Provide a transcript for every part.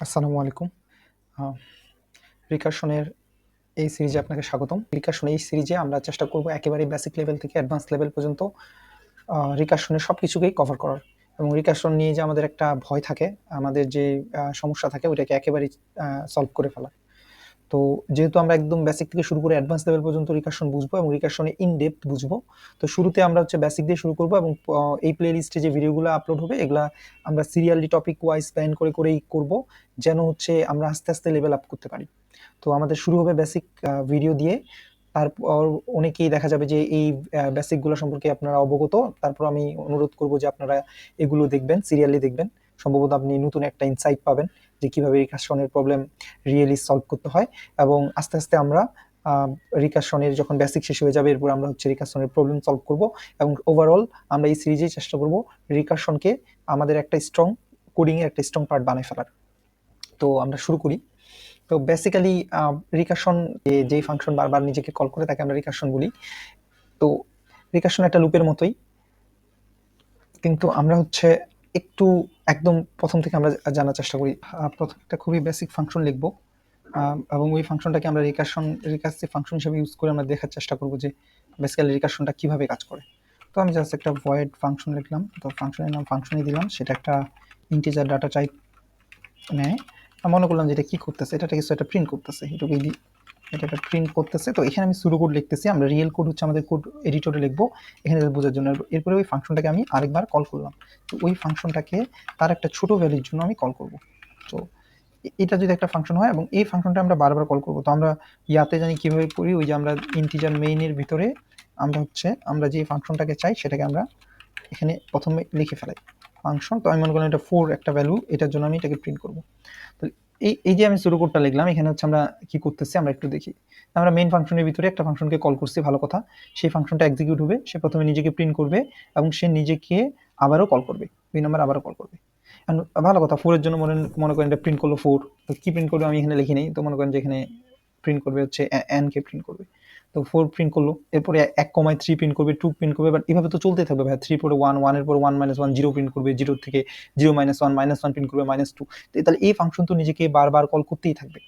আসসালামু আলাইকুম। আ রিকারশনের এই সিরিজে আপনাকে স্বাগতম। রিকারশন এই সিরিজে আমরা চেষ্টা করব একেবারে বেসিক লেভেল থেকে অ্যাডভান্স লেভেল পর্যন্ত রিকারশনের সবকিছুকেই কভার করার। এবং রিকারশন নিয়ে যে আমাদের একটা ভয় থাকে, আমাদের যে সমস্যা থাকে ওইটাকে একেবারেই সলভ করে ফেলা। তো যেহেতু আমরা একদম বেসিক থেকে শুরু করে অ্যাডভান্স লেভেল পর্যন্ত রিকারশন বুঝবো এবং রিকারশনে ইন ডেপথ বুঝবো। তো শুরুতে আমরা হচ্ছে বেসিক দিয়ে শুরু করব এবং এই প্লেলিস্টে যে ভিডিওগুলো আপলোড হবে এগুলা আমরা সিরিয়ালি টপিক ওয়াইজ প্ল্যান করেই করব, যেন হচ্ছে আমরা আস্তে আস্তে লেভেল আপ করতে পারি। তো আমাদের শুরু হবে বেসিক ভিডিও দিয়ে। তারপর অনেকেই দেখা যাবে যে এই বেসিকগুলো সম্পর্কে আপনারা অবগত। তারপর আমি অনুরোধ করব যে আপনারা এগুলো দেখবেন, সিরিয়ালি দেখবেন। সম্ভবত আপনি নতুন একটা ইনসাইট পাবেন যে কিভাবে রিকারশনের প্রবলেম রিয়েলি সলভ করতে হয়। এবং আস্তে আস্তে আমরা রিকারশনের যখন বেসিক শেষ হয়ে যাবে এরপর আমরা হচ্ছে রিকারশনের প্রবলেম সলভ করব। এবং ওভারঅল আমরা এই সিরিজে চেষ্টা করব রিকারশনকে আমাদের একটা স্ট্রং কোডিংয়ের একটা স্ট্রং পার্ট বানিয়ে ফেলার। তো আমরা শুরু করি। তো বেসিক্যালি রিকারশন যেই ফাংশন বারবার নিজেকে কল করে তাকে আমরা রিকারশন বলি। তো রিকারশন একটা লুপের মতোই, কিন্তু আমরা হচ্ছে একটু একদম প্রথম থেকে আমরা জানার চেষ্টা করি। প্রথম একটা খুবই বেসিক ফাংশন লিখব এবং ওই ফাংশনটাকে আমরা রিকার্সিভ ফাংশন হিসেবে ইউজ করে আমরা দেখার চেষ্টা করব যে বেসিক্যালি রিকারশনটা কিভাবে কাজ করে। তো আমি জাস্ট একটা ভয়েড ফাংশন লিখলাম। তো ফাংশনের নাম ফাংশনই দিলাম, সেটা একটা ইন্টিজার ডাটা টাইপ নেয়। মনে করলাম যে এটা কি করতেছে, এটা কিছু একটা প্রিন্ট করতেছে, এটুকুই দিই। এটা একটা প্রিন্ট করতেছে। তো এখানে আমি সুডো কোড লিখতেছি, আমরা রিয়েল কোড হচ্ছে আমাদের কোড এডিটরে লিখবো এখানে বোঝার জন্য। এরপরে ওই ফাংশনটাকে আমি আরেকবার কল করলাম। তো ওই ফাংশনটাকে তার একটা ছোট ভ্যালুর জন্য আমি কল করব। তো এটা যদি একটা ফাংশন হয় এবং এই ফাংশনটা আমরা বারবার কল করব, তো আমরা ইয়াতে জানি কিভাবে করি, ওই যে আমরা ইন্টিজার মেইনের ভিতরে আমরা যে ফাংশনটাকে চাই সেটাকে আমরা এখানে প্রথমে লিখে ফেলাই ফাংশন। তো আমি মনে করলাম এটা 4 একটা ভ্যালু, এটার জন্য আমি এটাকে প্রিন্ট করব। তো এই যে আমি সুডো কোডটা লিখলাম, এখানে হচ্ছে আমরা কি করতেছি আমরা একটু দেখি। আমরা মেইন ফাংশনের ভিতরে একটা ফাংশনকে কল করছি, ভালো কথা। সেই ফাংশনটা এক্সিকিউট হবে, সে প্রথমে নিজেকে প্রিন্ট করবে এবং সে নিজেকে আবারও কল করবে, দুই নাম্বার আবারও কল করবে। ভালো কথা, 4 এর জন্য মনে করেন এটা প্রিন্ট করলো 4। তো কি প্রিন্ট করবে আমি এখানে লিখি নেই, তো মনে করেন যে এখানে প্রিন্ট করবে হচ্ছে n কে প্রিন্ট করবে। তো 4 প্রিন্ট করলো, এরপরে 1, 3 প্রিন্ট করবে, 2 প্রিন্ট করবে, বাট এভাবে তো চলতে থাকবে ভাই। 3 পরে 1, 1 এর পরে 1 - 1 0 প্রিন্ট করবে, 0 থেকে 0 - 1 -1 প্রিন্ট করবে, -2। তাহলে এই ফাংশন তো নিজেকে বারবার কল করতেই থাকবে,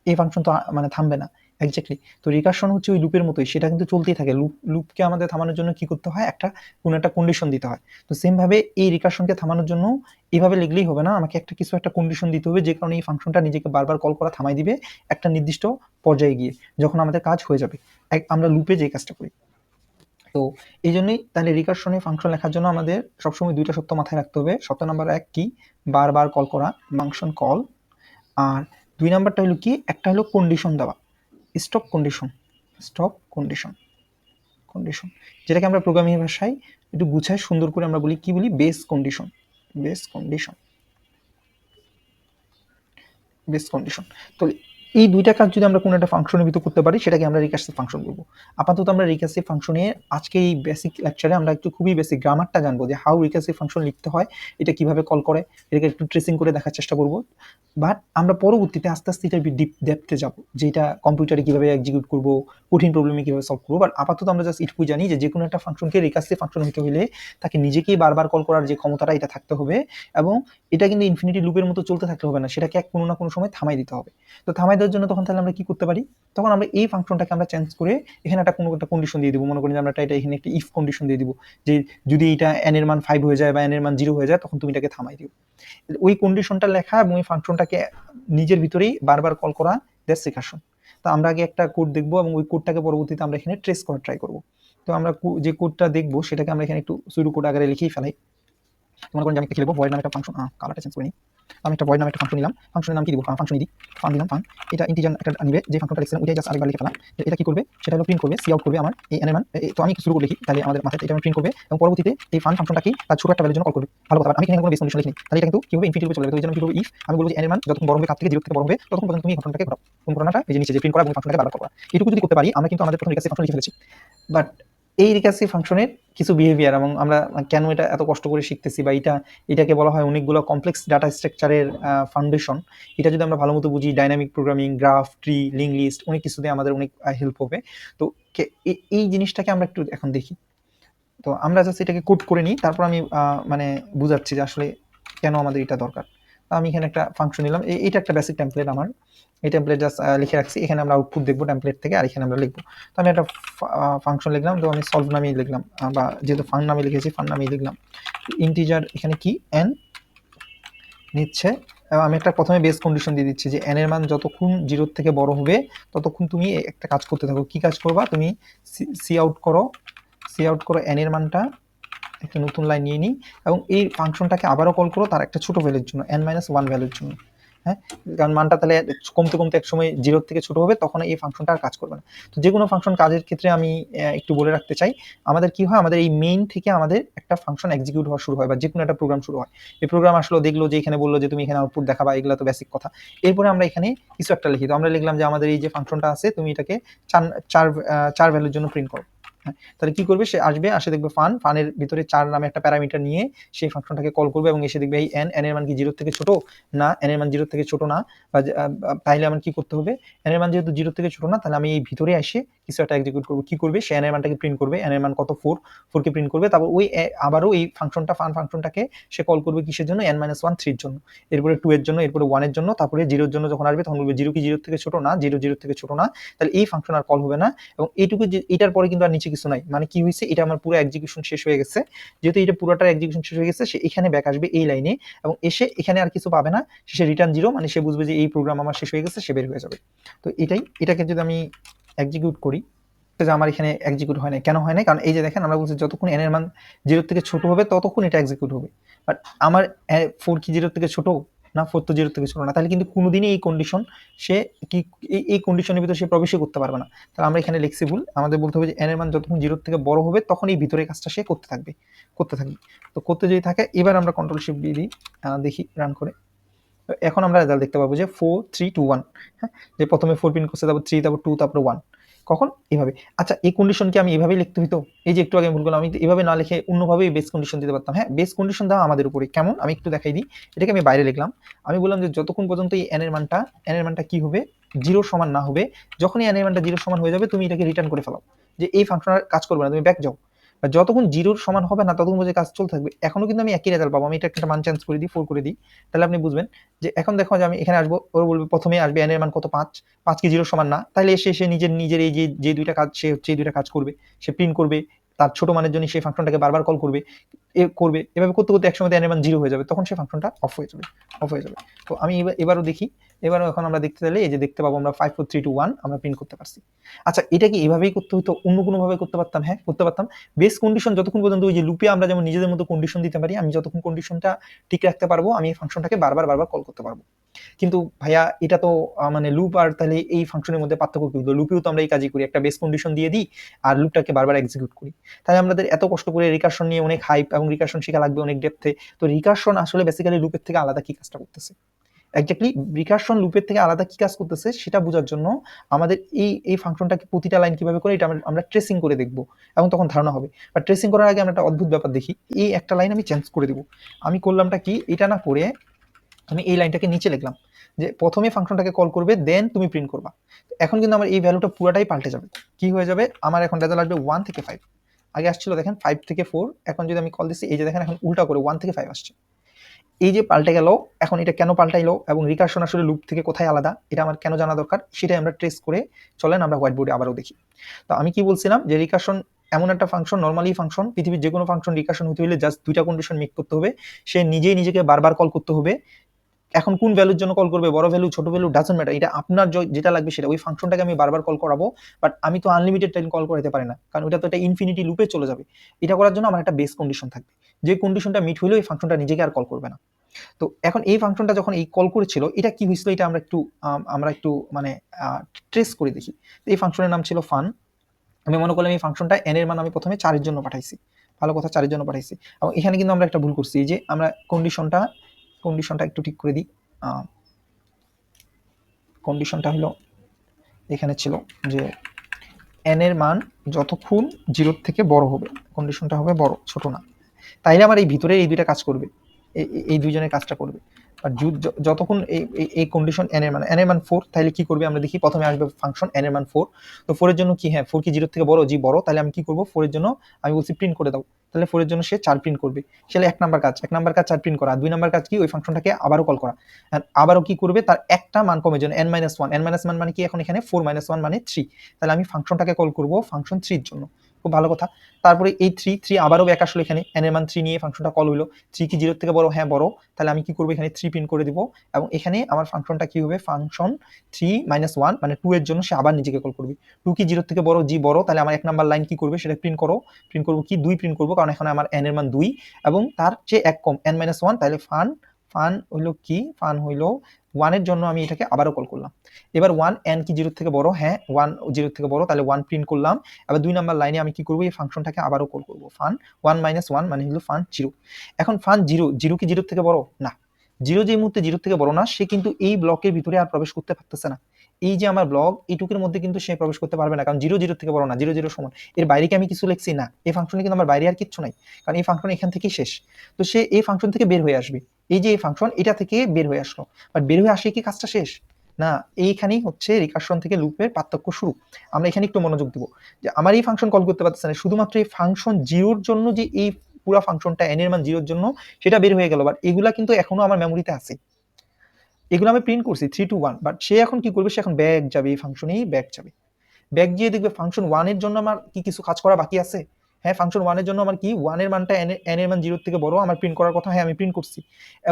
এই ফাংশন তো মানে থামবে না। এক্স্যাক্টলি। তো রিকারশন হচ্ছে ওই লুপের মতোই, সেটা কিন্তু চলতেই থাকে। লুপকে আমাদের থামানোর জন্য কি করতে হয়, কোনো একটা কন্ডিশন দিতে হয়। তো সেম ভাবে এই রিকারশনকে থামানোর জন্য এইভাবে লিখলেই হবে না, আমাকে কিছু একটা কন্ডিশন দিতে হবে, যে কারণে এই ফাংশনটা নিজেকে বারবার কল করা থামাই দিবে একটা নির্দিষ্ট পর্যায়ে গিয়ে, যখন আমাদের কাজ হয়ে যাবে। আমরা লুপে যে কাজটা করি। তো এই জন্যই তাহলে রিকারশনে ফাংশন লেখার জন্য আমাদের সবসময় 2টা সত্য মাথায় রাখতে হবে। সত্য নাম্বার 1 কি, বারবার কল করা, ফাংশন কল। আর 2 নাম্বারটা হলো কি, একটা হলো কন্ডিশন দেওয়া, stop condition. Stop condition condition যেটাকে আমরা প্রোগ্রামিং ভাষায় একটু গুছায় সুন্দর করে আমরা বলি, কি বলি, base condition. Base condition base condition. তো এই দুইটা কাজ যদি আমরা কোনো একটা ফাংশনের ভিতর করতে পারি সেটাকে আমরা রিকার্সিভ ফাংশন বলবো। আপাতত আমরা রিকার্সিভ ফাংশনে আজকে এই বেসিক লেকচারে আমরা একটু খুবই বেসিক গ্রামারটা জানবো, যে হাউ রিকার্সিভ ফাংশন লিখতে হয়, এটা কিভাবে কল করে, এটাকে একটু ট্রেসিং করে দেখার চেষ্টা করব। বাট আমরা পরবর্তীতে আস্তে আস্তে এটা ডিপ ডেপথে যাবো, যে এটা কম্পিউটারে কিভাবে এক্সিকিউট করবো, কঠিন প্রবলেমে কিভাবে সলভ করবো। বাট আপাতত আমরা জাস্ট এটুকুই জানি যে কোনো একটা ফাংশনকে রিকার্সিভ ফাংশন হতে হলে তাকে নিজেকেই বারবার কল করার যে ক্ষমতাটা, এটা থাকতে হবে। এবং এটা কিন্তু ইনফিনিটি লুপের মতো চলতে থাকলে হবে না, সেটাকে কোনো না কোনো সময় থামাই দিতে হবে। তো থামাই দেওয়ার জন্য তখন তাহলে আমরা কি করতে পারি, তখন আমরা এই ফাংশনটাকে আমরা চেঞ্জ করে এখানে কোনো একটা কন্ডিশন দিয়ে দিব। মনে করি যে আমরা এটা এখানে একটা ইফ কন্ডিশন দিয়ে দিব, যে যদি এটা n এর মান 5 হয়ে যায় বা n এর মান 0 হয়ে যায়, তখন তুমি এটাকে থামাই দিও। ওই কন্ডিশনটা লেখা এবং ওই ফাংশনটাকে নিজের ভিতরেই বারবার কল করা, দ্যাটস রিকারশন। তো আমরা আগে একটা কোড দেখবো এবং ওই কোডটাকে পরবর্তীতে আমরা এখানে ট্রেস করার ট্রাই করব। তো আমরা যে কোডটা দেখবো সেটাকে আমরা এখানে একটু সুডো কোড আকারে লিখেই ফেলাই। মনে করেন যে আমি একটা লিখবো ভয়েড নামে একটা ফাংশন, কালারটা চেঞ্জ করে নিই। আমি একটা ভয়েড নামে একটা ফাংশন নিলাম, ফাংশনের নাম কি দিব, ফাংশন দিই, ফান দিলাম, ফান। এটা ইন্টিজার একটা নিবে, যে ফাংশনটা লিখছিলাম ওইটাই জাস্ট আরেকবার লিখে ফেলাম। এটা কি করবে, সেটা হলো প্রিন্ট করবে, সি আউট করবে আমার এই n এর মান। তো আমি শুরু করে লিখি, তাহলে আমাদের মাথায় এটা প্রিন্ট করবে এবং পরবর্তীতে এই ফান ফাংশনটা কি তার ছোট একটা ভ্যালুর জন্য কল করবে। ভালো কথা, আমি এখানে কোনো বেস কন্ডিশন লিখিনি, তাহলে এটা কিন্তু কি হবে, ইনফিনিটি লুপে চলে যাবে। তো এই জন্য আমি কি করব, ইফ আমি বলবো যে n এর মান যতক্ষণ বড় হবে, কাপ থেকে 0 থেকে বড় হবে, ততক্ষণ পর্যন্ত তুমি এই ঘটনাটাকে ঘটাও। কোন ঘটনাটা, এই যে নিচে যে প্রিন্ট করা এবং ফাংশনটাকে বারবার করা। এটুকু যদি করতে পারি আমরা কিন্তু আমাদের প্রথম রিকার্সিভ ফাংশন লিখে ফেলেছি। বাট এই রিকার্সিভ ফাংশনের কিছু বিহেভিয়ার এবং আমরা কেন এটা এত কষ্ট করে শিখতেছি, বা এটাকে বলা হয় অনেকগুলো কমপ্লেক্স ডাটা স্ট্রাকচারের ফাউন্ডেশন। এটা যদি আমরা ভালো মতো বুঝি, dynamic programming, graph, tree, link list, অনেক কিছুতে আমাদের অনেক হেল্প হবে। তো এই জিনিসটাকে আমরা একটু এখন দেখি। তো আমরা জাস্ট এটাকে কোড করে নিই, তারপর আমি মানে বুঝাচ্ছি যে আসলে কেন আমাদের এটা দরকার। আমি এখানে একটা ফাংশন নিলাম, এইটা একটা বেসিক টেমপ্লেট আমার, এই টেমপ্লেট জাস্ট লিখে রাখছি। এখানে আমরা আউটপুট দেখবো টেমপ্লেট থেকে, আর এখানে আমরা লিখবো। তো আমি একটা ফাংশন লিখলাম, তো আমি সলভ নামেই লিখলাম, বা যেহেতু ফান নামে লিখেছি ফান নামেই লিখলাম। ইন্টিজার এখানে কি n নিচ্ছে, আমি একটা প্রথমে বেস কন্ডিশন দিয়ে দিচ্ছি যে n এর মান যতক্ষণ 0 থেকে বড় হবে ততক্ষণ তুমি একটা কাজ করতে থাকো। কি কাজ করবা, তুমি সি আউট করো n এর মানটা, একটা নতুন লাইন নিয়ে নিই, এবং এই ফাংশনটাকে আবারও কল করো তার একটা ছোট ভ্যালুর জন্য, n-1 ভ্যালুর জন্য। হ্যাঁ, কারণ মানটা তাহলে কমতে কমতে এক সময় 0 থেকে ছোট হবে, তখন এই ফাংশনটা আর কাজ করবে না। তো যে কোনো ফাংশন কাজের ক্ষেত্রে আমি একটু বলে রাখতে চাই, আমাদের কি হয়, আমাদের এই মেইন থেকে আমাদের একটা ফাংশন এক্সিকিউট হওয়া শুরু হয়, বা যে কোনো একটা প্রোগ্রাম শুরু হয়। এই প্রোগ্রাম আসলে দেখলো যে এখানে বললো যে তুমি এখানে আউটপুট দেখাবা, এগুলো তো বেসিক কথা। এরপরে আমরা এখানে কিছু একটা লিখি, তো আমরা লিখলাম যে আমাদের এই যে ফাংশনটা আছে তুমি এটাকে চার ভ্যালুর জন্য প্রিন্ট করো। হ্যাঁ, তাহলে কি করবে, সে আসে দেখবে ফানের ভিতরে 4 নামে একটা প্যারামিটার নিয়ে সেই ফাংশনটাকে কল করবে, এবং এসে দেখবে এই n এর মান কি 0 থেকে ছোট না, n এর মান 0 থেকে ছোট না, বা তাইলে আমার কি করতে হবে, n এর মান যেহেতু 0 থেকে ছোট না, তাহলে আমি এই ভিতরে এসে কিছু একটা এক্সিকিউট করব। কি করবে, সে n এর মানটাকে প্রিন্ট করবে, n এর মান কত 4 কে প্রিন্ট করবে। তারপর ওই আবারও এই ফান ফাংশনটাকে সে কল করবে কিসের জন্য, n-1 3 এর জন্য, এরপরে 2 এর জন্য, এরপরে 1 এর জন্য, তারপরে 0 এর জন্য যখন আসবে তখন বলবে 0 কি 0 থেকে ছোট না, 0 থেকে ছোট না, তাহলে এই ফাংশন আর কল হবে না। এবং এইটুকু, এটার পরে কিন্তু আর নিচে কিছু নাই, মানে কি হয়েছে, এটা আমার পুরো এক্সিকিউশন শেষ হয়ে গেছে। যেহেতু এটা পুরোটার এক্সিকিউশন শেষ হয়ে গেছে, সে এখানে ব্যাক আসবে এই লাইনে, এবং এসে এখানে আর কিছু পাবে না, সে রিটার্ন 0, মানে সে বুঝবে যে এই প্রোগ্রাম আমার শেষ হয়ে গেছে, সে বের হয়ে যাবে। তো এটাকে যদি আমি এক্সিকিউট করি, যে আমার এখানে এক্সিকিউট হয় না, কেন হয় না, কারণ এই যে দেখেন আমরা বলছি যতক্ষণ n এর মান 0 থেকে ছোট হবে ততক্ষণ এটা এক্সিকিউট হবে। বাট আমার 4 কি 0 থেকে ছোট না, 4 তো 0 থেকে ছোট না, তাহলে কিন্তু কোনোদিনই এই কন্ডিশন সে কি এই কন্ডিশনের ভিতরে সে প্রবেশই করতে পারবে না। তাহলে আমরা এখানে লিখছি ভুল, আমাদের বলতে হবে যে n এর মান যতক্ষণ 0 থেকে বড় হবে তখন এই ভিতরে কাজটা সে করতে থাকবে। তো করতে যদি থাকে, এবার আমরা কন্ট্রোল শিফট দিয়ে দিই, দেখি রান করে। এখন আমরা রেজাল্ট দেখতে পাবো যে 4 3 2 1। হ্যাঁ, যে প্রথমে 4 প্রিন্ট করছে, তারপর 3, তারপর 2, তারপর 1। কখন, এভাবে। আচ্ছা, এই কন্ডিশনকে আমি এভাবেই লিখতে হইতো, এই যে একটু আগে ভুল করলাম, আমি এভাবে না লিখে অন্যভাবেই বেস কন্ডিশন দিতে পারতাম। হ্যাঁ, বেস কন্ডিশন দেওয়া আমাদের উপরে, কেমন আমি একটু দেখাই দিই। এটাকে আমি বাইরে লিখলাম, আমি বললাম যে যতক্ষণ পর্যন্ত এই n এর মানটা কি হবে, 0 সমান না হবে, যখনই n এর মানটা 0 সমান হয়ে যাবে তুমি এটাকে রিটার্ন করে ফেলাও, যে এই ফাংশন আর কাজ করবে না, তুমি ব্যাক যাও। যতক্ষণ 0 সমান হবে না ততক্ষণ পর্যন্ত কাজ চলতে থাকবে। এখনো কিন্তু আমি একই রেজাল্ট পাবো, আমি এটা একটা মান চেঞ্জ করে দিই, 4 করে দিই, তাহলে আপনি বুঝবেন যে এখন দেখো যে আমি এখানে আসবো, ওর বলবে প্রথমে আসবে n এর মান কত 5 কি 0 সমান না, তাহলে সে নিজের এই যে দুইটা কাজ, সে হচ্ছে এই দুইটা কাজ করবে, সে প্রিন্ট করবে তার ছোট মানের জন্য, সেই ফাংশনটাকে বারবার কল করবে, এভাবে করতে করতে একসময় n এর মান 0 হয়ে যাবে, তখন সেই ফাংশনটা অফ হয়ে যাবে। তো আমি এবারও দেখি, এবারও এখন আমরা দেখতে চাইলে এই যে দেখতে পাবো আমরা 5 4 3 2 1 আমরা প্রিন্ট করতে পারছি। আচ্ছা, এটা কি এভাবেই করতে হতো, অন্য কোনো ভাবে করতে পারতাম? হ্যাঁ, করতে পারতাম। বেস কন্ডিশন যতক্ষণ পর্যন্ত, ওই যে লুপে আমরা যেমন নিজেদের মতো কন্ডিশন দিতে পারি, আমি যতক্ষণ কন্ডিশনটা ঠিক রাখতে পারবো আমি এই ফাংশনটাকে বারবার কল করতে পারবো। কিন্তু ভাইয়া এটা তো মানে লুপ আর তাহলে এই ফাংশনের মধ্যে পার্থক্য কি হলো? লুপেও তো আমরা এই কাজই করি, একটা বেস কন্ডিশন দিয়ে দিই আর লুপটাকে বারবার এক্সিকিউট করি। তাই আমাদের এত কষ্ট করে রিকারশন নিয়ে অনেক হাইপ, এবং রিকারশন শেখা লাগবে অনেক ডেপথে। তো রিকারশন আসলে বেসিক্যালি লুপের থেকে আলাদা কি কাজটা করতেছে, এক্স্যাক্টলি রিকারশন লুপের থেকে আলাদা কি কাজ করতেছে সেটা বোঝার জন্য আমাদের এই ফাংশনটাকে প্রতিটা লাইন কিভাবে করে এটা আমরা ট্রেসিং করে দেখবো, এবং তখন ধারণা হবে। বা ট্রেসিং করার আগে আমরা একটা অদ্ভুত ব্যাপার দেখি, এই একটা লাইন আমি চেঞ্জ করে দেবো। আমি করলামটা কি, এটা না করে আমি এই লাইনটাকে নিচে লিখলাম যে প্রথমে ফাংশনটাকে কল করবে, দেন তুমি প্রিন্ট করবা। এখন কিন্তু আমার এই ভ্যালুটা পুরাটাই পাল্টে যাবে। কি হয়ে যাবে, আমার এখন রেজাল্ট আসবে 1 থেকে 5। আগে আসছিল দেখেন 5 থেকে 4, এখন যদি আমি কল দিচ্ছি এই যে দেখেন এখন উল্টা করে 1 থেকে 5 আসছে। এই যে পাল্টে গেল, এখন এটা কেন পাল্টাইলো এবং রিকারশন আসলে লুপ থেকে কোথায় আলাদা, এটা আমার কেন জানা দরকার, সেটাই আমরা ট্রেস করে চলেন আমরা হোয়াইট বোর্ডে আবারও দেখি। তো আমি কি বলছিলাম যে রিকারশন এমন একটা ফাংশন, নর্মালি ফাংশন, পৃথিবীর যে কোনো ফাংশন রিকারশন হতে হলে জাস্ট দুইটা কন্ডিশন মেক করতে হবে, সে নিজেই নিজেকে বারবার কল করতে হবে। এখন কোন ভ্যালুর জন্য কল করবে, বড় ভ্যালু ছোট ভ্যালু ডাজন্ট ম্যাটার, এটা আপনার যেটা লাগবে সেটা, ওই ফাংশনটাকে আমি বারবার কল করাবো। বাট আমি তো আনলিমিটেড টাইম কল করাতে পারি না, কারণ ওটা তো একটা ইনফিনিটি লুপে চলে যাবে। এটা করার জন্য আমার একটা বেস কন্ডিশন থাকবে, যে কন্ডিশনটা মিট হইলে ওই ফাংশনটা নিজেকে আর কল করবে না। তো এখন এই ফাংশনটা যখন এই কল করেছিল, এটা কি হয়েছিল, এটা আমরা একটু মানে ট্রেস করে দেখি। এই ফাংশনের নাম ছিল ফান। আমি মনে করলাম এই ফাংশনটা n এর মান আমি প্রথমে 4 এর জন্য পাঠাইছি, ভালো কথা, 4 এর জন্য পাঠাইছি। এবং এখানে কিন্তু আমরা একটা ভুল করছি, এই যে আমরা কন্ডিশনটা একটু ঠিক করে দিই। কন্ডিশনটা হলো এখানে ছিল যে n এর মান যতক্ষণ 0 থেকে বড় হবে, কন্ডিশনটা হবে বড়, ছোট না, তাইলে আমার এই ভিতরে এই দুইটা কাজ করবে, এই দুইজনের কাজটা করবে। আর যতক্ষণ এই কন্ডিশন n এর মান 4, তাহলে কি করবে আমরা দেখি, প্রথমে আসবে ফাংশন n এর মান 4। তো 4 এর জন্য কি, হ্যাঁ 4 কি 0 থেকে বড়, জি বড়, তাহলে আমি কি করব, 4 এর জন্য আমি বলছি প্রিন্ট করে দাও। তাহলে 4 এর জন্য সে 4 প্রিন্ট করবে। সেটা 1 নাম্বার কাজ 4 প্রিন্ট করা। 2 নাম্বার কাজ কি ওই ফাংশনটাকে আবারও কল করা। আবারও কি করবে তার একটা মান কমের জন্য n-1 মানে কি এখন এখানে 4 - 1 মানে 3। তাহলে আমি ফাংশনটাকে কল করব ফাংশন 3 এর জন্য। খুব ভালো কথা। তারপরে এই 3 আবারও ব্যাক আসলো এখানে n এর মান 3 নিয়ে ফাংশনটা কল হইলো। 3 কি 0 এর থেকে বড়? হ্যাঁ বড়। তাহলে আমি কি করব এখানে 3 প্রিন্ট করে দিব এবং এখানে আমার ফাংশনটা কি হবে ফাংশন 3 - 1 মানে 2 এর জন্য সে আবার নিজেকে কল করবে। 2 কি 0 এর থেকে বড়? জি বড়। তাহলে আমার 1 নাম্বার লাইন কি করবে সেটা প্রিন্ট করো। প্রিন্ট করব কি 2 প্রিন্ট করব কারণ এখানে আমার n এর মান 2 এবং তার চেয়ে 1 কম n-1 তাহলে ফান হইলো কি? ফান হইলো 1 এর জন্য আমি এটাকে আবারও কল করলাম। এবার 1 n কি 0 এর থেকে বড়? হ্যাঁ 1 0 এর থেকে বড় তাহলে 1 প্রিন্ট করলাম। এবার 2 নাম্বার লাইনে আমি কি করব এই ফাংশনটাকে আবারও কল করব। ফান 1 - 1 মানে হলো ফান 0। এখন ফান 0 কি 0 এর থেকে বড়? না। 0 যে মুহূর্তে 0 এর থেকে বড় না সে কিন্তু এই ব্লকের ভিতরে আর প্রবেশ করতে পারতেছে না। এই যে আমার ব্লক এইটুকুর মধ্যে কিন্তু সে প্রবেশ করতে পারবে না কারণ 0 0 এর থেকে বড় না 0 0 সমান। এর বাইরে কি আমি কিছু লিখছি? না। এই ফাংশনে কিন্তু আমার বাইরে আর কিচ্ছু নাই কারণ এই ফাংশন এখান থেকেই শেষ। তো সে এই ফাংশন থেকে বের হয়ে আসবে। এই যে এই ফাংশন এটা থেকে বের হয়ে আসলো। বাট বের হয়ে আসে কি কাজটা শেষ? না, এইখানেই হচ্ছে রিকারশন থেকে লুপের পার্থক্য শুরু। আমরা এখানে একটু মনোযোগ দিব যে আমার এই ফাংশন কল করতে পারতেছে না শুধুমাত্র এই ফাংশন 0 এর জন্য যে এই পুরো ফাংশনটা n এর মান 0 এর জন্য সেটা বের হয়ে গেল। বাট এগুলা কিন্তু এখনো আমার মেমোরিতে আছে। এগুলো আমি প্রিন্ট করছি 3 to 1 বাট সে এখন কি করবে সে এখন ব্যাক যাবে এই ফাংশনেই ব্যাক যাবে। ব্যাক গিয়ে দেখবে ফাংশন 1 এর জন্য আমার কি কিছু কাজ করা বাকি আছে? হ্যাঁ ফাংশন 1 এর জন্য আমার কি 1 এর মানটা n এর মান 0 এর থেকে বড় আমার প্রিন্ট করার কথা। হ্যাঁ আমি প্রিন্ট করছি।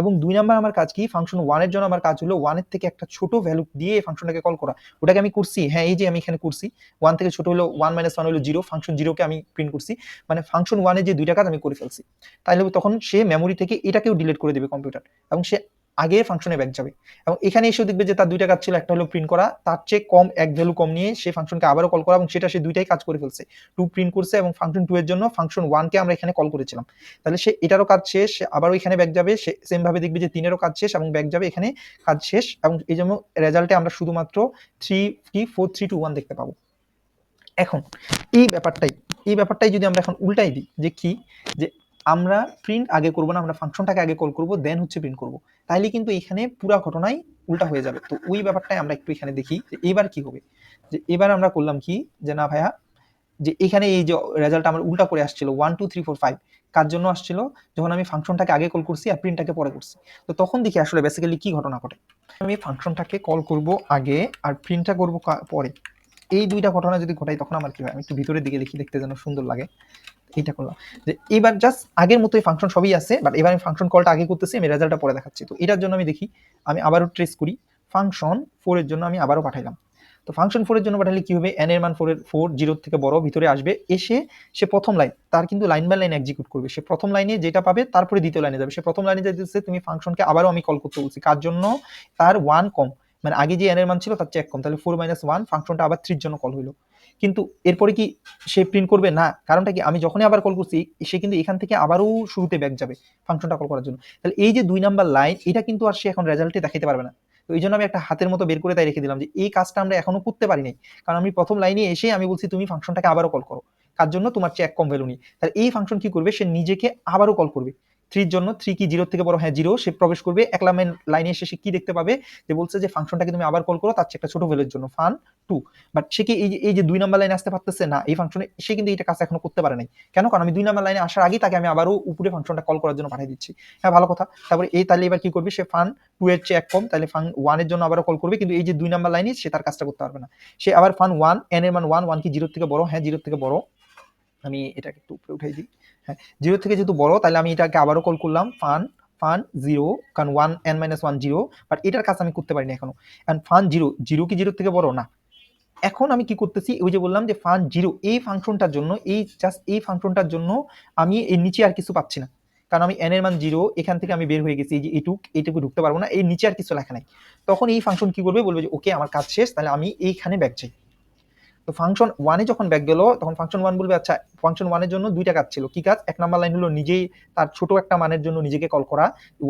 এবং 2 নাম্বার আমার কাজ কি ফাংশন 1 এর জন্য আমার কাজ হলো 1 এর থেকে একটা ছোট ভ্যালু দিয়ে এই ফাংশনটাকে কল করা। ওটাকে আমি করছি। হ্যাঁ এই যে আমি এখানে করছি 1 থেকে ছোট হলো 1 - 1 হলো 0 ফাংশন 0 কে আমি প্রিন্ট করছি। মানে ফাংশন 1 এর যে দুইটা কাজ আমি করে ফেলছি। তাইলে তখন সে মেমোরি থেকে এটাকেও ডিলিট করে দিবে কম্পিউটার এবং সে আগে ফাংশনে ব্যাক যাবে এবং এখানে এসেও দেখবে যে তার দুইটা কাজ ছিল একটা হলো প্রিন্ট করা তার চেয়ে কম এক ভ্যালু কম নিয়ে সে ফাংশনকে আবারও কল করা এবং সেটা সে দুইটাই কাজ করে ফেলছে 2 প্রিন্ট করছে এবং ফাংশন 2 এর জন্য ফাংশন 1 কে আমরা এখানে কল করেছিলাম। তাহলে সে এটারও কাজ শেষ সে আবারও এখানে ব্যাক যাবে সে সেম ভাবে দেখবে যে 3 এরও কাজ শেষ এবং ব্যাক যাবে এখানে কাজ শেষ এবং এই জন্য রেজাল্টে আমরা শুধুমাত্র 3 কি 4 3 2 1 দেখতে পাবো। এখন এই ব্যাপারটাই যদি আমরা এখন উল্টাই দিই যে কি যে আমরা প্রিন্ট আগে করব না আমরা ফাংশনটাকে আগে কল করব দেন হচ্ছে প্রিন্ট করব তাইলে কিন্তু এখানে পুরো ঘটনাই উল্টা হয়ে যাবে। তো ওই ব্যাপারটাই আমরা একটু এখানে দেখি যে এবার কি হবে। যে এবার আমরা করলাম কি যে না ভাইয়া যে এখানে এই যে রেজাল্ট আমার উল্টা করে আসছিল 1 2 3 4 5 কার জন্য আসছিল যখন আমি ফাংশনটাকে আগে কল করছি আর প্রিন্টটাকে পরে করছি। তো তখন দেখি আসলে বেসিক্যালি কি ঘটনা ঘটে। আমি ফাংশনটাকে কল করব আগে আর প্রিন্টটা করব পরে। এই দুইটা ঘটনা যদি ঘটাই তখন আমার কি হয় আমি একটু ভিতরের দিকে দেখি দেখতে যেন সুন্দর লাগে। এইটা করলাম যে এবার জাস্ট আগের মতোই ফাংশন সবই আছে বাট এবার আমি ফাংশন কলটা আগে করতেছি আমি রেজাল্টটা পরে দেখাচ্ছি। তো এটার জন্য আমি দেখি আমি আবারও ট্রেস করি ফাংশন 4 এর জন্য আমি আবারও পাঠাইলাম। তো ফাংশন 4 এর জন্য পাঠালে কি হবে n এর মান 4 0 থেকে বড় ভিতরে আসবে এসে সে প্রথম লাইন তার কিন্তু লাইন বাই লাইন এক্সিকিউট করবে। সে প্রথম লাইনে যেটা পাবে তারপরে দ্বিতীয় লাইনে যাবে। সে প্রথম লাইনে যেতেছে তুমি ফাংশনকে আবারও আমি কল করতে বলছি কার জন্য তার 1 কম মানে আগে যে n এর মান ছিল তার চেয়ে 1 কম তাহলে 4 - 1 ফাংশনটা আবার 3 এর জন্য কল হইলো। কিন্তু এরপরে কি সে প্রিন্ট করবে না কারণটা কি আমি যখনই আবার কল করছি সে কিন্তু এখান থেকে আবারও শুরুতে ব্যাক যাবে ফাংশনটা কল করার জন্য। তাহলে এই যে 2 নাম্বার লাইন এটা কিন্তু আর সে এখন রেজাল্টে দেখাইতে পারবে না। তো এই জন্য আমি একটা হাতের মতো বের করে তাই রেখে দিলাম যে এই কাজটা আমরা এখনো করতে পারি নাই কারণ আমি প্রথম লাইনে এসে আমি বলছি তুমি ফাংশনটাকে আবারও কল করো কার জন্য তোমার চেয়ে 1 কম ভ্যালু নিয়ে। তাহলে এই ফাংশন কি করবে সে নিজেকে আবারও কল করবে 3 এর জন্য 3 কি 0 থেকে বড় হ্যাঁ 0 সে প্রবেশ করবে এক লাইনে এসে সে কি দেখতে পাবে যে বলছে যে ফাংশনটাকে তুমি আবার কল করো তার চেয়ে একটা ছোট ভ্যালুর জন্য ফান 2 বাট সে কি এই যে 2 নাম্বার লাইনে আসতে পারতেছে না এই ফাংশনে সে কিন্তু এটা কাজ এখনো করতে পারে নাই। কেন কারণ আমি 2 নাম্বার লাইনে আসার আগেই তাকে আমি আবারও উপরে ফাংশনটা কল করার জন্য পাঠিয়ে দিচ্ছি। হ্যাঁ ভালো কথা। তারপরে এই তাহলে এবার কি করবে সে ফান 2 এর চেয়ে 1 কম তাহলে ফান 1 এর জন্য আবারও কল করবে কিন্তু এই যে 2 নাম্বার লাইনে সে তার কাজটা করতে পারবে না। সে আবার ফান 1 n এর মান 1 1 কি 0 থেকে বড় হ্যাঁ 0 থেকে বড় আমি এটাকে একটু উপরে উঠাই দিই। হ্যাঁ 0 থেকে যেহেতু বড় তাহলে আমি এটাকে আবারও কল করলাম ফান 0 কারণ 1 n - 1 0 বাট এটার কাজ আমি করতে পারিনি এখনো। এন্ড ফান 0 0 কি 0 থেকে বড় না। এখন আমি কি করতেছি ওই যে বললাম যে ফান 0 এই ফাংশনটার জন্য এই জাস্ট এই ফাংশনটার জন্য আমি এর নিচে আর কিছু পাচ্ছি না কারণ আমি n এর মান 0 এখান থেকে আমি বের হয়ে গেছি এই যে এইটুকু ঢুকতে পারবো না এর নিচে আর কিছু লেখা নাই। তখন এই ফাংশন কি করবে বলবে যে ওকে আমার কাজ শেষ তাহলে আমি এইখানে ব্যাক যাই। তো ফাংশন 1 এ যখন ব্যাক গেল তখন ফাংশন 1 বলবে আচ্ছা ফাংশন 1 এর জন্য দুইটা কাজ ছিল কি কাজ এক নাম্বার লাইন হলো নিজেই তার ছোট একটা মানের জন্য নিজেকে কল করা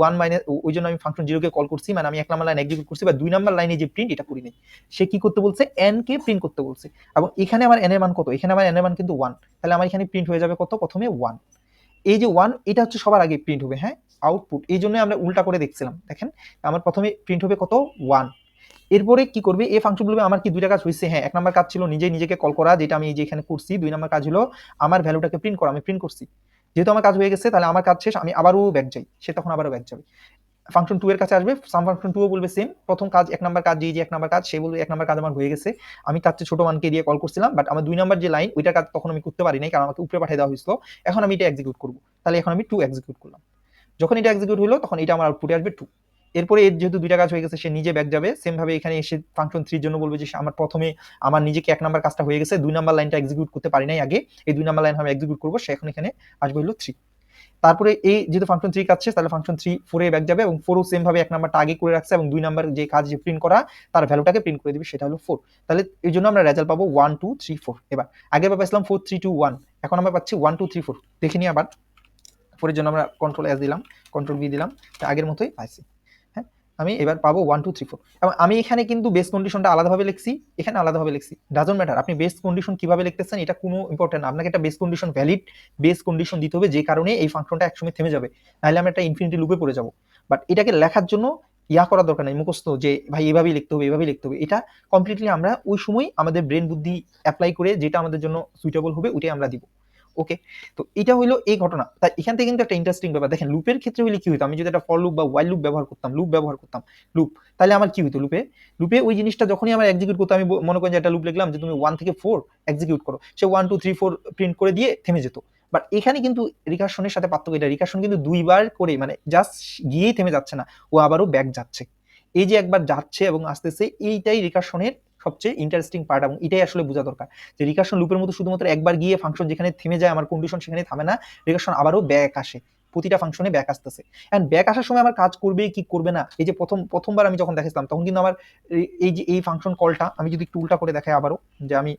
1 মাইনাস ওই জন্য আমি ফাংশন 0 কে কল করছি মানে আমি এক নাম্বার লাইন এক্সিকিউট করছি বা 2 নাম্বার লাইনে যে প্রিন্ট এটা করি নাই। সে কি করতে বলছে n কে প্রিন্ট করতে বলছে এবং এখানে আমার n এর মান কত এখানে আমার n এর মান কিন্তু 1 তাহলে আমার এখানে প্রিন্ট হয়ে যাবে কত প্রথমে 1 এই যে 1 এটা হচ্ছে সবার আগে প্রিন্ট হবে হ্যাঁ আউটপুট এই জন্য আমরা উল্টা করে দেখছিলাম দেখেন আমার প্রথমে প্রিন্ট হবে কত 1 এরপরে কি করবে এই ফাংশন বলবে আমার কি দুইটা কাজ হইছে হ্যাঁ এক নাম্বার কাজ ছিল নিজেই নিজেকে কল করা যেটা আমি এই যে এখানে করছি 2 নাম্বার কাজ হলো আমার ভ্যালুটাকে প্রিন্ট করা আমি প্রিন্ট করছি যেহেতু আমার কাজ হয়ে গেছে, তাহলে আমার কাজ শেষ, আমি আবারও ব্যাক যাই, সে তখন আবারও ব্যাক যাবে। ফাংশন 2 এর কাছে আসবে, সাম ফাংশন 2 ও বলবে সেম, প্রথম কাজ 1 নাম্বার কাজ, যে 1 নাম্বার কাজ, সে বলবে 1 নাম্বার কাজ আমার হয়ে গেছে, আমি তার চেয়ে ছোট মানকে দিয়ে কল করছিলাম, বাট আমার 2 নাম্বার যে লাইন ওইটার কাজ তখন আমি করতে পারি নাই, কারণ আমাকে উপরে পাঠিয়ে দেওয়া হয়েছিল, এখন আমি এটা এক্সিকিউট করব। তাহলে এখন আমি 2 এক্সিকিউট করলাম, যখন এটা এক্সিকিউট হলো তখন এটা আমার আউটপুটে আসবে 2। এরপরে এর যেহেতু দুইটা কাজ হয়ে গেছে, সে নিজে ব্যাক যাবে, সেম ভাবে এখানে এসে ফাংশন 3 এর জন্য বলবে যে আমার প্রথমে আমার নিজেকে 1 নাম্বার কাজটা হয়ে গেছে, 2 নাম্বার লাইনটা এক্সিকিউট করতে পারি নাই আগে, এই 2 নাম্বার লাইন আমি এক্সিকিউট করব, সে এখন এখানে আসবে হলো 3। তারপরে এই যেহেতু ফাংশন 3 কাজ শেষ, তাহলে ফাংশন 3 4 এ ব্যাক যাবে, এবং 4 ও সেম ভাবে 1 নাম্বারটা আগে করে রাখছে, এবং 2 নাম্বার যে কাজ যে প্রিন্ট করা তার ভ্যালুটাকে প্রিন্ট করে দিবে, সেটা হলো 4। তাহলে এই জন্য আমরা রেজাল্ট পাবো 1 2 3 4। এবার আগের বার পাইছিলাম 4 3 2 1, এখন আমরা পাচ্ছি 1 2 3 4। দেখে নিই আবার, 4 এর জন্য আমরা কন্ট্রোল এস দিলাম, কন্ট্রোল বি দিলাম, আগের মতোই পাইছি। হ্যাঁ, আমি এবার পাবো 1 2 3 4। এবং আমি এখানে কিন্তু বেস কন্ডিশনটা আলাদাভাবে লিখছি, এখানে আলাদাভাবে লিখছি, ডাজন্ট ম্যাটার আপনি বেস কন্ডিশন কিভাবে লিখতেছেন এটা কোনো ইম্পর্টেন্ট না, আপনাকে একটা base condition, valid base condition দিতে হবে, যে কারণে এই ফাংশনটা একসময় থেমে যাবে, নাহলে আমরা একটা ইনফিনিটি লুপে পড়ে যাব। বাট এটাকে লেখার জন্য ইয়া করার দরকার নেই, মুখস্থ যে ভাই এভাবেই লিখতে হবে, এভাবেই লিখতে হবে, এটা কমপ্লিটলি আমরা ওই সময় আমাদের ব্রেন বুদ্ধি অ্যাপ্লাই করে যেটা আমাদের জন্য সুইটেবল হবে ওইটাই আমরা দিব। ওকে, তো এটা হইলো এই ঘটনা। তাই এখান থেকে কিন্তু একটা ইন্টারেস্টিং ব্যাপার দেখেন, লুপের ক্ষেত্রে হইলে কি হইতো, আমি যদি একটা ফর লুপ বা ওয়াইল লুপ ব্যবহার করতাম, লুপ, তাহলে আমার কি হইতো, লুপে ওই জিনিসটা যখনই আমার এক্সিকিউট করতে, আমি মনে করেন যে একটা লুপ লিখলাম যে তুমি 1 থেকে 4 এক্সিকিউট করো, সে 1 2 3 4 প্রিন্ট করে দিয়ে থেমে যেত। বাট এখানে কিন্তু রিকার্শনের সাথে পার্থক্য এটা, রিকার্শন কিন্তু দুইবার করে, মানে জাস্ট গিয়েই থেমে যাচ্ছে না, ও আবারও ব্যাক যাচ্ছে। এই যে একবার যাচ্ছে এবং আসতেছে, এইটাই রিকার্শনের সবচেয়ে ইন্টারেস্টিং পার্ট, এবং এটাই আসলে বোঝা দরকার যে রিকার্শন লুপের মতো শুধুমাত্র একবার গিয়ে ফাংশন যেখানে থেমে যায়, আমার কন্ডিশন সেখানে থামে না, রিকার্শন আবারও ব্যাক আসে, প্রতিটা ফাংশনে ব্যাক আসতেছে। এন্ড ব্যাক আসার সময় আমার কাজ করবে কি করবে না, এই যে প্রথমবার আমি যখন দেখাইছিলাম তখন কিন্তু আমার এই যে এই ফাংশন কলটা আমি যদি একটু উল্টা করে দেখাই আবারও, যে আমি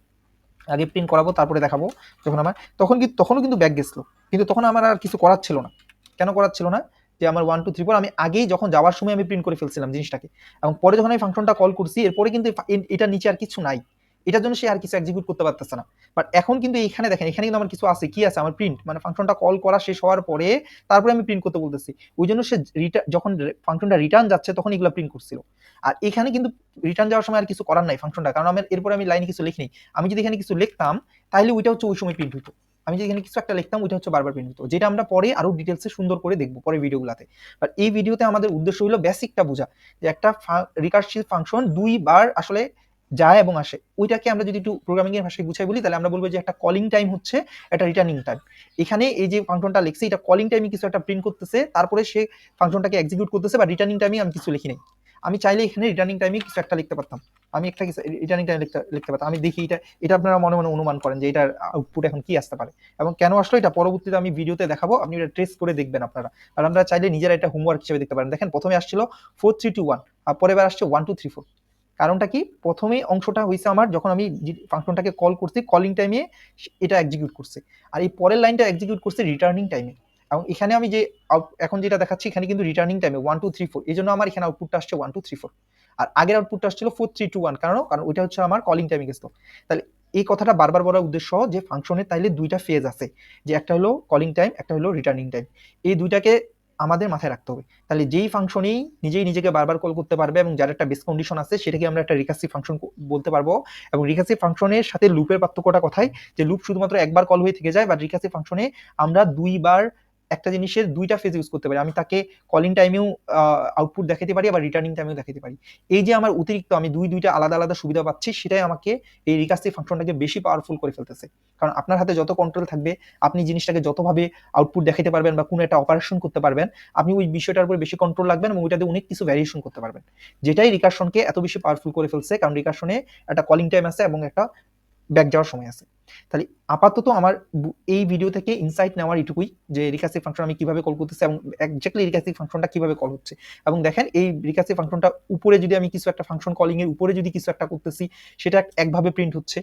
আগে প্রিন্ট করাবো তারপরে দেখাবো, যখন আমার তখনও কিন্তু ব্যাক গেছিল, কিন্তু তখন আমার আর কিছু করার ছিল না। কেন করার ছিল না, যে আমার 1 2 3 4 আমি আগেই যখন যাওয়ার সময় আমি প্রিন্ট করে ফেলছিলাম জিনিসটাকে, এবং পরে যখন আমি ফাংশনটা কল করছি এরপরে কিন্তু এটা নিচে আর কিছু নাই, এটার জন্য সে আর কিছু এক্সিকিউট করতে পারতেছে না। বাট এখন কিন্তু এখানে দেখেন, এখানে কিন্তু আমার কিছু আছে, কি আছে, আমার প্রিন্ট, মানে ফাংশনটা কল করা শেষ হওয়ার পরে তারপরে আমি প্রিন্ট করতে বলতেছি, ওই জন্য সে যখন ফাংশনটা রিটার্ন যাচ্ছে তখন এগুলো প্রিন্ট করছিল। আর এখানে কিন্তু রিটার্ন যাওয়ার সময় আর কিছু করার নাই ফাংশনটা, কারণ আমার এরপরে আমি লাইনে কিছু লিখিনি। আমি যদি এখানে কিছু লিখতাম তাহলে ওইটা হচ্ছে ওই সময় প্রিন্ট হইতো, আমি যদি এখানে কিছু একটা লিখতাম ওইটা হচ্ছে বারবার প্রিন্ট হতো, যেটা আমরা পরে আরো ডিটেলসে সুন্দর করে দেখবো পরে ভিডিওগুলোতে। বাট এই ভিডিওতে আমাদের উদ্দেশ্য হলো বেসিকটা বোঝা, যে একটা রিকার্সিভ ফাংশন দুইবার আসলে যায় এবং আসে, ওইটাকে আমরা যদি একটু প্রোগ্রামিং এর ভাষায় গুছাই বলি, তাহলে আমরা বলবো যে একটা কলিং টাইম হচ্ছে একটা রিটার্নিং টাইম। এখানে এই যে ফাংশনটা লিখছি এটা কলিং টাইমে কিছু একটা প্রিন্ট করতেছে, তারপরে সে ফাংশনটাকে এক্সিকিউট করতেছে, বা রিটার্নিং টাইমে আমি কিছু লিখি নাই, আমি চাইলে এখানে রিটার্নিং টাইমে কিছু একটা লিখতে পারতাম, আমি একটা রিটার্নিং টাইম লিখতে পারতাম। আমি দেখি এটা এটা আপনারা মনে মনে অনুমান করেন যে এটার আউটপুট এখন কি আসতে পারে এবং কেন আসলো, এটা পরবর্তীতে আমি ভিডিওতে দেখাবো, আপনি এটা ট্রেস করে দেখবেন আপনারা। আর আমরা চাইলে নিজেরা এটা হোমওয়ার্ক হিসেবে দেখতে পারেন। দেখেন প্রথমে আসছিল 4 3 2 1, আর পরে এবার আসছে 1 2 3 4। কারণটা কি, প্রথমে অংশটা হয়েছে আমার যখন আমি ফাংশনটাকে কল করছি কলিং টাইমে এটা এক্সিকিউট করছে, আর এই পরের লাইনটা এক্সিকিউট করছে রিটার্নিং টাইমে। এবং এখানে আমি যে এখন যেটা দেখাচ্ছি এখানে কিন্তু রিটার্নিং টাইমে 1 2 3 4, এই জন্য আমার এখানে আউটপুটটা আসছে 1 2 3 4। আর আগের আউটপুটটা আসছিল 4 3 2 1, কারণ ওইটা হচ্ছে আমার কলিং টাইমে গেছিল। তাহলে এই কথাটা বারবার বলার উদ্দেশ্য যে ফাংশনের তাইলে দুইটা ফেজ আছে, যে একটা হলো কলিং টাইম, একটা হলো রিটার্নিং টাইম, এই দুইটাকে আমাদের মাথায় রাখতে হবে। তাহলে যেই ফাংশনেই নিজেই নিজেকে বারবার কল করতে পারবে এবং যার একটা বেস কন্ডিশন আছে সেটাকে আমরা একটা রিকার্সিভ ফাংশন বলতে পারবো। এবং রিকার্সিভ ফাংশনের সাথে লুপের পার্থক্যটা কোথায়, যে লুপ শুধুমাত্র একবার কল হয়ে থেকে যায়, বা রিকার্সিভ ফাংশনে আমরা দুইবার একটা জিনিসের দুইটা ফেজ ইউজ করতে পারি, আমি তাকে কলিং টাইমেও আউটপুট দেখাতে পারি, আবার রিটার্নিং টাইমেও দেখাতে পারি। এই যে আমার অতিরিক্ত আমি দুইটা আলাদা আলাদা সুবিধা পাচ্ছি, সেটাই আমাকে এই রিকার্সিভ ফাংশনটাকে বেশি পাওয়ারফুল করে ফেলতেছে। কারণ আপনার হাতে যত কন্ট্রোল থাকবে, আপনি জিনিসটাকে যতভাবে আউটপুট দেখাতে পারবেন বা কোনো একটা অপারেশন করতে পারবেন, আপনি ওই বিষয়টার উপর বেশি কন্ট্রোল রাখবেন এবং ওইটাতে অনেক কিছু ভ্যারিয়েশন করতে পারবেন, যেটাই রিকার্শনকে এত বেশি পাওয়ারফুল করে ফেলছে। কারণ রিকার্শনে একটা কলিং টাইম আছে এবং একটা ব্যাক যাওয়ার সময় আছে। তাহলে আপাতত আমার এই ভিডিও থেকে ইনসাইট নেওয়ার এটুকুই, যে রিকার্সিভ ফাংশন আমি কিভাবে কল করতেছি এবং এক্স্যাক্টলি রিকার্সিভ ফাংশনটা কিভাবে কল হচ্ছে। এবং দেখেন এই রিকার্সিভ ফাংশনটা উপরে যদি আমি কিছু একটা ফাংশন কলিং এর উপরে যদি কিছু একটা করতেছি, সেটা একভাবে প্রিন্ট হচ্ছে,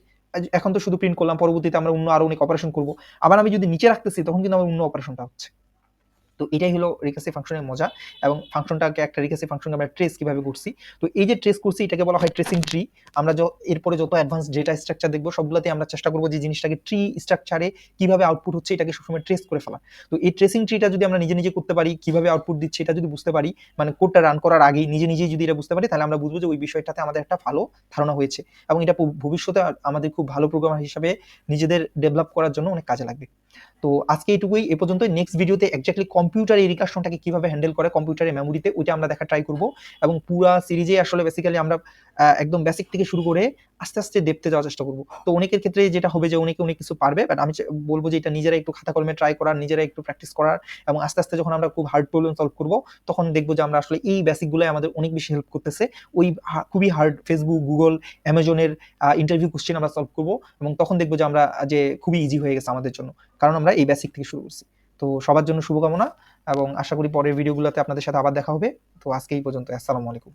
এখন তো শুধু প্রিন্ট করলাম, পরবর্তীতে আমরা অন্য আরো অনেক অপারেশন করব। আবার আমি যদি নিচে রাখতেছি তখন কিন্তু আমার অন্য অপারেশনটা হচ্ছে। তো এটাই হলো রিকার্সিভ ফাংশনের মজা। এবং ফাংশনটাকে একটা রিকার্সিভ ফাংশনকে আমরা ট্রেস কিভাবে করছি, তো এই যে ট্রেস করছি এটাকে বলা হয় ট্রেসিং ট্রি। আমরা এরপরে যত অ্যাডভান্স ডেটা স্ট্রাকচার দেখবো সবগুলোতে আমরা চেষ্টা করবো যে জিনিসটাকে ট্রি স্ট্রাকচারে কিভাবে আউটপুট হচ্ছে এটাকে সবসময় ট্রেস করে ফেলা। তো এই ট্রেসিং ট্রিটা যদি আমরা নিজে নিজে করতে পারি, কিভাবে আউটপুট দিচ্ছে এটা যদি বুঝতে পারি, মানে কোডটা রান করার আগেই নিজেই যদি এটা বুঝতে পারি, তাহলে আমরা বুঝবো যে ওই বিষয়টাতে আমাদের একটা ভালো ধারণা হয়েছে এবং এটা ভবিষ্যতে আমাদের খুব ভালো প্রোগ্রামার হিসাবে নিজেদের ডেভেলপ করার জন্য অনেক কাজে লাগবে। তো আজকে এইটুকুই, এ পর্যন্তই। নেক্সট ভিডিওতে এক্স্যাক্টলি কম্পিউটার এই রিকার্শনটাকে কিভাবে হ্যান্ডেল করে কম্পিউটারের মেমোরিতে, ওইটা আমরা দেখা ট্রাই করব। এবং পুরা সিরিজে আসলে বেসিক্যালি আমরা একদম বেসিক থেকে শুরু করে আস্তে আস্তে ডেপথে যাওয়ার চেষ্টা করব। তো অনেকের ক্ষেত্রে যেটা হবে যে অনেকে অনেক কিছু পারবে, বাট আমি বলবো যে এটা নিজেরা একটু খাতা কলমে ট্রাই করার, নিজেরা একটু প্র্যাকটিস করার, এবং আস্তে আস্তে যখন আমরা খুব হার্ড প্রবলেম সলভ করব তখন দেখবো যে আমরা আসলে এই বেসিকগুলোই আমাদের অনেক বেশি হেল্প করতেছে। ওই খুবই হার্ড ফেসবুক, গুগল, অ্যামাজনের ইন্টারভিউ কোশ্চেন আমরা সলভ করব, এবং তখন দেখবো যে আমরা যে খুবই ইজি হয়ে গেছে আমাদের জন্য, কারণ আমরা এই বেসিক থেকে শুরু করছি। তো সবার জন্য শুভকামনা, এবং আশা করি পরের ভিডিওগুলোতে আপনাদের সাথে আবার দেখা হবে। তো আজকে এই পর্যন্ত, আসসালামু আলাইকুম।